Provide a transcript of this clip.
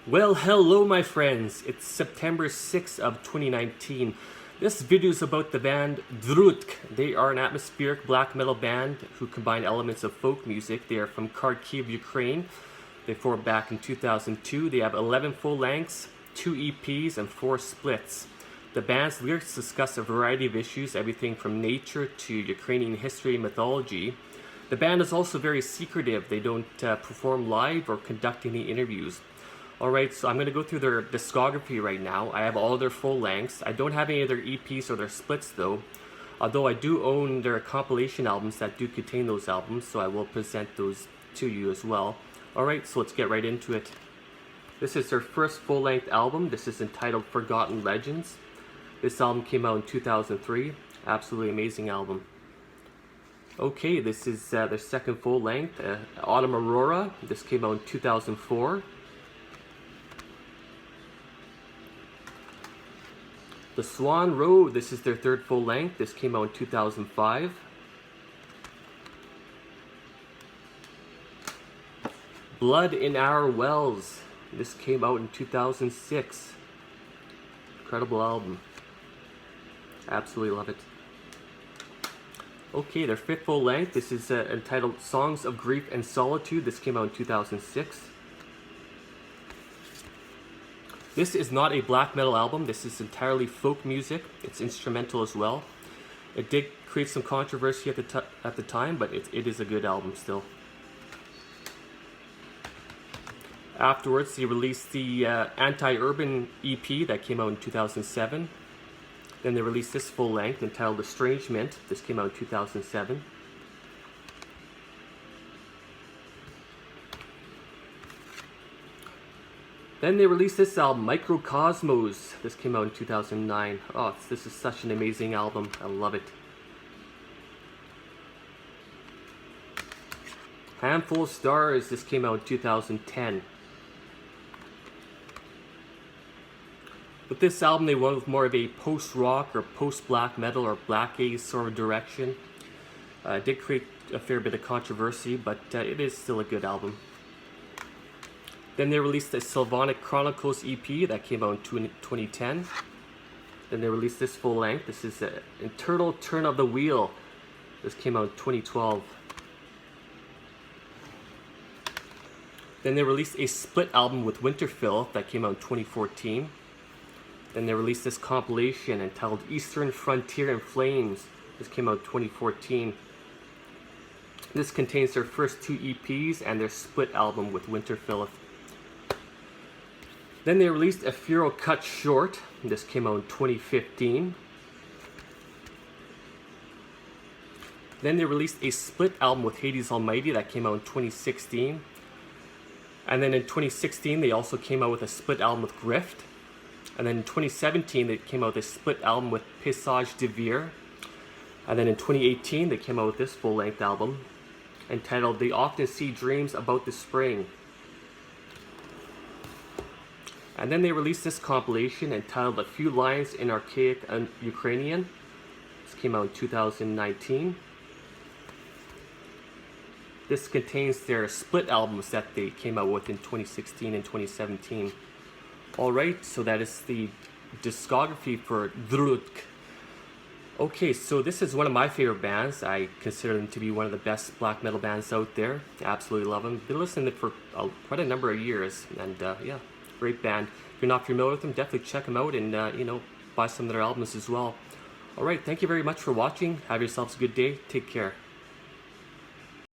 Well, hello my friends. It's September 6th of 2019. This video is about the band Drudkh. They are an atmospheric black metal band who combine elements of folk music. They are from Kharkiv, Ukraine. They formed back in 2002. They have 11 full lengths, 2 EPs, and 4 splits. The band's lyrics discuss a variety of issues, everything from nature to Ukrainian history and mythology. The band is also very secretive. They don't perform live or conduct any interviews. Alright, so I'm going to go through their discography right now. I have all their full lengths. I don't have any of their EPs or their splits though. Although I do own their compilation albums that do contain those albums, so I will present those to you as well. Alright, so let's get right into it. This is their first full-length album. This is entitled Forgotten Legends. This album came out in 2003. Absolutely amazing album. Okay, this is their second full-length, Autumn Aurora. This came out in 2004. The Swan Road, this is their third full length. This came out in 2005. Blood in Our Wells, this came out in 2006. Incredible album. Absolutely love it. Okay, their fifth full length, this is entitled Songs of Grief and Solitude. This came out in 2006. This is not a black metal album. This is entirely folk music. It's instrumental as well. It did create some controversy at the time, but it is a good album still. Afterwards, they released the Anti-Urban EP that came out in 2007. Then they released this full length entitled Estrangement. This came out in 2007. Then they released this album, Microcosmos. This came out in 2009. Oh, this is such an amazing album. I love it. Handful of Stars. This came out in 2010. With this album, they went with more of a post-rock or post-black metal or black gaze sort of direction. It did create a fair bit of controversy, but it is still a good album. Then they released the Sylvanic Chronicles EP that came out in 2010. Then they released this full length. This is an Eternal Turn of the Wheel. This came out in 2012. Then they released a split album with Winterfell that came out in 2014. Then they released this compilation entitled Eastern Frontier in Flames. This came out in 2014. This contains their first 2 EPs and their split album with Winterfell. Then they released a Furo Cut Short. This came out in 2015. Then they released a split album with Hades Almighty that came out in 2016. And then in 2016 they also came out with a split album with Grift. And then in 2017 they came out with a split album with Passage de Vire. And then in 2018 they came out with this full-length album entitled They Often See Dreams About the Spring. And then they released this compilation entitled A Few Lines in Archaic Ukrainian. This came out in 2019. This contains their split albums that they came out with in 2016 and 2017. Alright, so that is the discography for Drudkh. Okay, so this is one of my favorite bands. I consider them to be one of the best black metal bands out there. Absolutely love them. Been listening to them for quite a number of years, and yeah. Great band. If you're not familiar with them, definitely check them out and, buy some of their albums as well. Alright, thank you very much for watching. Have yourselves a good day. Take care.